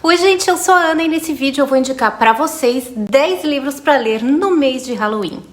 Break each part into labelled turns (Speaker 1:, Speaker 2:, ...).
Speaker 1: Oi gente, eu sou a Ana e nesse vídeo eu vou indicar para vocês 10 livros para ler no mês de Halloween.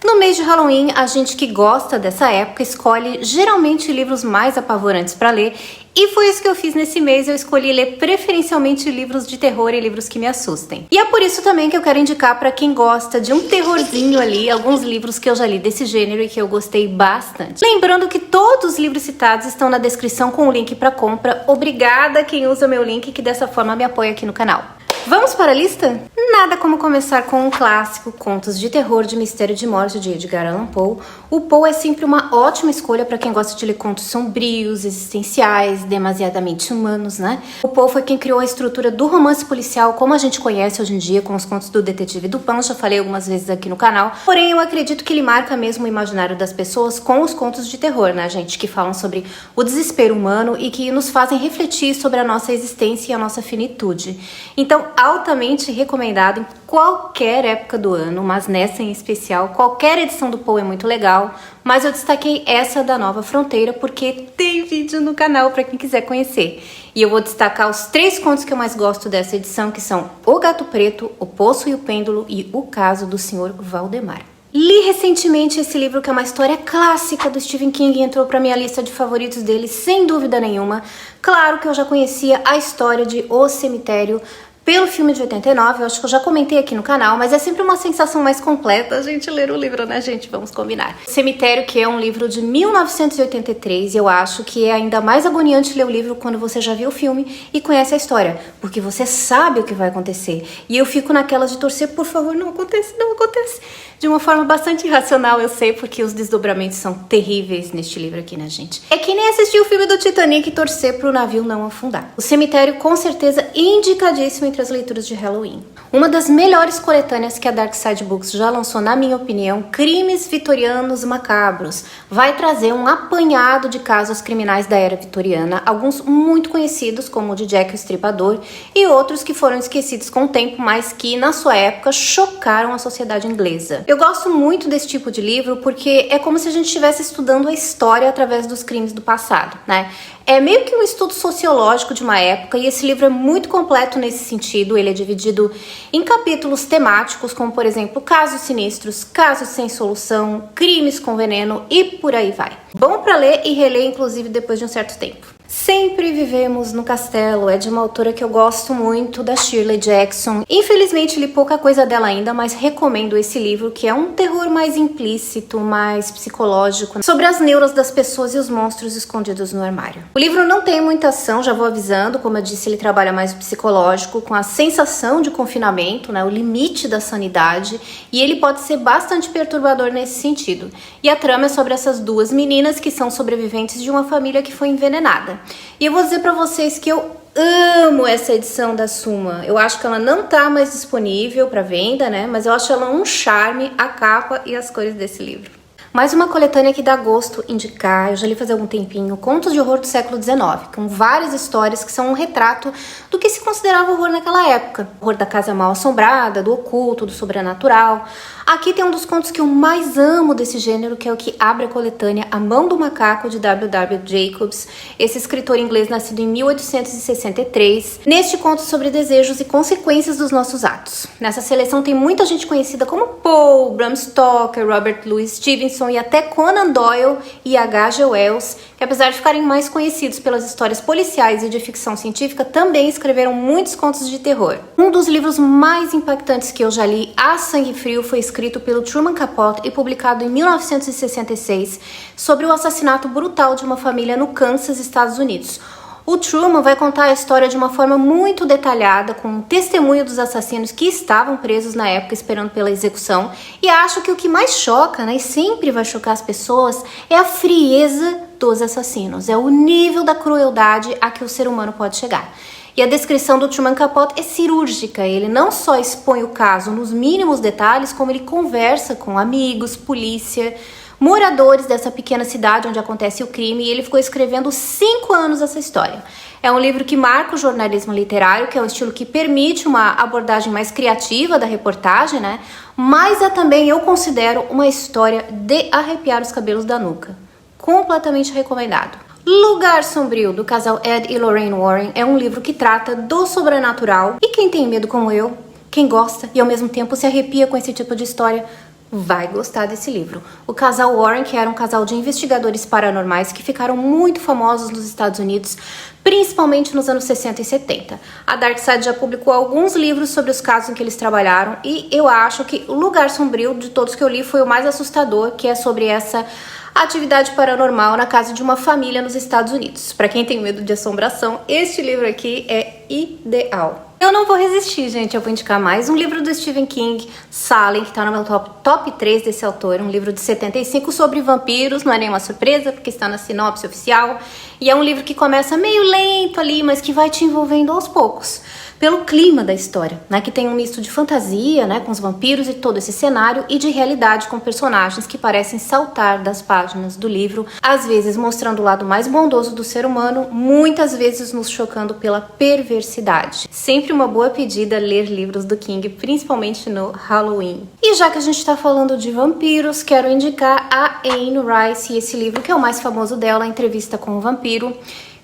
Speaker 1: No mês de Halloween, a gente que gosta dessa época escolhe geralmente livros mais apavorantes para ler, e foi isso que eu fiz nesse mês. Eu escolhi ler preferencialmente livros de terror e livros que me assustem. E é por isso também que eu quero indicar para quem gosta de um terrorzinho ali, alguns livros que eu já li desse gênero e que eu gostei bastante. Lembrando que todos os livros citados estão na descrição com o link para compra. Obrigada quem usa meu link, que dessa forma me apoia aqui no canal. Vamos para a lista? Nada como começar com um clássico, Contos de Terror de Mistério de Morte, de Edgar Allan Poe. O Poe é sempre uma ótima escolha para quem gosta de ler contos sombrios, existenciais, demasiadamente humanos, né? O Poe foi quem criou a estrutura do romance policial como a gente conhece hoje em dia, com os contos do Detetive Dupin, já falei algumas vezes aqui no canal. Porém, eu acredito que ele marca mesmo o imaginário das pessoas com os contos de terror, né, gente? Que falam sobre o desespero humano e que nos fazem refletir sobre a nossa existência e a nossa finitude. Então, altamente recomendado em qualquer época do ano, mas nessa em especial. Qualquer edição do Poe é muito legal, mas eu destaquei essa da Nova Fronteira porque tem vídeo no canal para quem quiser conhecer. E eu vou destacar os 3 contos que eu mais gosto dessa edição, que são O Gato Preto, O Poço e o Pêndulo e O Caso do Sr. Valdemar. Li recentemente esse livro, que é uma história clássica do Stephen King, e entrou para minha lista de favoritos dele sem dúvida nenhuma. Claro que eu já conhecia a história de O Cemitério pelo filme de 89, eu acho que eu já comentei aqui no canal, mas é sempre uma sensação mais completa a gente ler o livro, né, gente? Vamos combinar. Cemitério, que é um livro de 1983, e eu acho que é ainda mais agoniante ler o livro quando você já viu o filme e conhece a história, porque você sabe o que vai acontecer. E eu fico naquelas de torcer, por favor, não acontece, não acontece. De uma forma bastante irracional, eu sei, porque os desdobramentos são terríveis neste livro aqui, né, gente? É que nem assistir o filme do Titanic e torcer pro navio não afundar. O Cemitério, com certeza, indicadíssimo entre as leituras de Halloween. Uma das melhores coletâneas que a Dark Side Books já lançou, na minha opinião, Crimes Vitorianos Macabros. Vai trazer um apanhado de casos criminais da era vitoriana, alguns muito conhecidos, como o de Jack o Estripador, e outros que foram esquecidos com o tempo, mas que, na sua época, chocaram a sociedade inglesa. Eu gosto muito desse tipo de livro porque é como se a gente estivesse estudando a história através dos crimes do passado, né? É meio que um estudo sociológico de uma época, e esse livro é muito completo nesse sentido. Ele é dividido em capítulos temáticos, como por exemplo, casos sinistros, casos sem solução, crimes com veneno e por aí vai. Bom para ler e reler, inclusive, depois de um certo tempo. Sempre Vivemos no Castelo é de uma autora que eu gosto muito, da Shirley Jackson. Infelizmente li pouca coisa dela ainda, mas recomendo esse livro, que é um terror mais implícito, mais psicológico, sobre as neuras das pessoas e os monstros escondidos no armário. O livro não tem muita ação, já vou avisando. Como eu disse, ele trabalha mais o psicológico, com a sensação de confinamento, né, o limite da sanidade, e ele pode ser bastante perturbador nesse sentido. E a trama é sobre essas duas meninas que são sobreviventes de uma família que foi envenenada. E eu vou dizer pra vocês que eu amo essa edição da Suma. Eu acho que ela não tá mais disponível para venda, né? Mas eu acho ela um charme, a capa e as cores desse livro. Mais uma coletânea que dá gosto indicar, eu já li faz algum tempinho, Contos de Horror do século XIX, com várias histórias que são um retrato do que se considerava horror naquela época. Horror da casa mal assombrada, do oculto, do sobrenatural. Aqui tem um dos contos que eu mais amo desse gênero, que é o que abre a coletânea A Mão do Macaco, de W.W. Jacobs, esse escritor inglês nascido em 1863. Neste conto sobre desejos e consequências dos nossos atos. Nessa seleção tem muita gente conhecida como Poe, Bram Stoker, Robert Louis Stevenson e até Conan Doyle e H.G. Wells, que apesar de ficarem mais conhecidos pelas histórias policiais e de ficção científica, também escreveram muitos contos de terror. Um dos livros mais impactantes que eu já li, A Sangue Frio, foi escrito pelo Truman Capote e publicado em 1966, sobre o assassinato brutal de uma família no Kansas, Estados Unidos. O Truman vai contar a história de uma forma muito detalhada, com um testemunho dos assassinos que estavam presos na época esperando pela execução. E acho que o que mais choca, né, e sempre vai chocar as pessoas, é a frieza dos assassinos. É o nível da crueldade a que o ser humano pode chegar. E a descrição do Truman Capote é cirúrgica. Ele não só expõe o caso nos mínimos detalhes, como ele conversa com amigos, polícia, moradores dessa pequena cidade onde acontece o crime, e ele ficou escrevendo 5 anos essa história. É um livro que marca o jornalismo literário, que é um estilo que permite uma abordagem mais criativa da reportagem, né? Mas é também, eu considero, uma história de arrepiar os cabelos da nuca. Completamente recomendado. Lugar Sombrio, do casal Ed e Lorraine Warren, é um livro que trata do sobrenatural. E quem tem medo como eu, quem gosta e ao mesmo tempo se arrepia com esse tipo de história, vai gostar desse livro. O casal Warren, que era um casal de investigadores paranormais que ficaram muito famosos nos Estados Unidos, principalmente nos anos 60 e 70. A Dark Side já publicou alguns livros sobre os casos em que eles trabalharam, e eu acho que o Lugar Sombrio, de todos que eu li, foi o mais assustador, que é sobre essa atividade paranormal na casa de uma família nos Estados Unidos. Para quem tem medo de assombração, este livro aqui é ideal. Eu não vou resistir, gente, eu vou indicar mais um livro do Stephen King, Salem, que tá no meu top 3 desse autor, um livro de 75 sobre vampiros, não é nenhuma surpresa, porque está na sinopse oficial, e é um livro que começa meio lento ali, mas que vai te envolvendo aos poucos, pelo clima da história, né, que tem um misto de fantasia, né, com os vampiros e todo esse cenário, e de realidade com personagens que parecem saltar das páginas do livro, às vezes mostrando o lado mais bondoso do ser humano, muitas vezes nos chocando pela perversidade. Sempre uma boa pedida ler livros do King, principalmente no Halloween. E já que a gente tá falando de vampiros, quero indicar a Anne Rice e esse livro que é o mais famoso dela, A Entrevista com o Vampiro,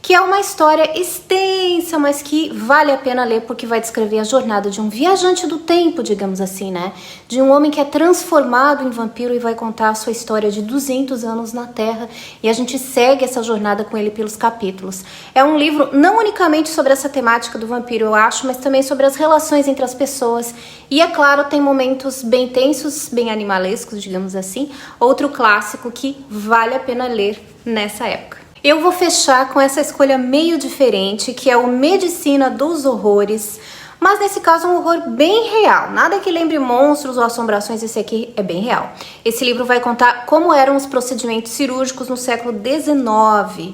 Speaker 1: que é uma história extensa, mas que vale a pena ler porque vai descrever a jornada de um viajante do tempo, digamos assim, né? De um homem que é transformado em vampiro e vai contar a sua história de 200 anos na Terra, e a gente segue essa jornada com ele pelos capítulos. É um livro não unicamente sobre essa temática do vampiro, eu acho, mas também sobre as relações entre as pessoas, e é claro, tem momentos bem tensos, bem animalescos, digamos assim. Outro clássico que vale a pena ler nessa época. Eu vou fechar com essa escolha meio diferente, que é o Medicina dos Horrores, mas nesse caso um horror bem real, nada que lembre monstros ou assombrações, esse aqui é bem real. Esse livro vai contar como eram os procedimentos cirúrgicos no século XIX,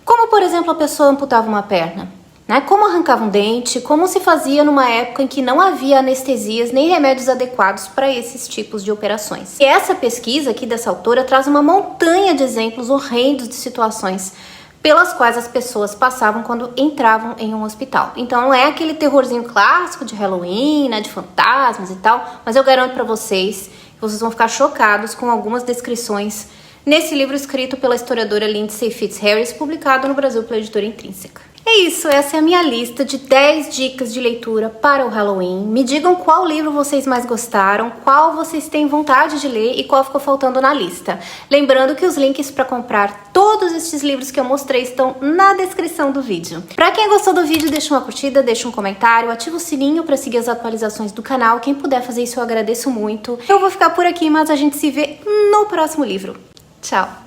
Speaker 1: como por exemplo a pessoa amputava uma perna, né? Como arrancava um dente, como se fazia numa época em que não havia anestesias nem remédios adequados para esses tipos de operações. E essa pesquisa aqui dessa autora traz uma montanha de exemplos horrendos de situações pelas quais as pessoas passavam quando entravam em um hospital. Então não é aquele terrorzinho clássico de Halloween, né, de fantasmas e tal, mas eu garanto para vocês que vocês vão ficar chocados com algumas descrições nesse livro escrito pela historiadora Lindsay Fitzharris, publicado no Brasil pela editora Intrínseca. É isso, essa é a minha lista de 10 dicas de leitura para o Halloween. Me digam qual livro vocês mais gostaram, qual vocês têm vontade de ler e qual ficou faltando na lista. Lembrando que os links para comprar todos estes livros que eu mostrei estão na descrição do vídeo. Para quem gostou do vídeo, deixa uma curtida, deixa um comentário, ativa o sininho para seguir as atualizações do canal. Quem puder fazer isso, eu agradeço muito. Eu vou ficar por aqui, mas a gente se vê no próximo livro. Tchau!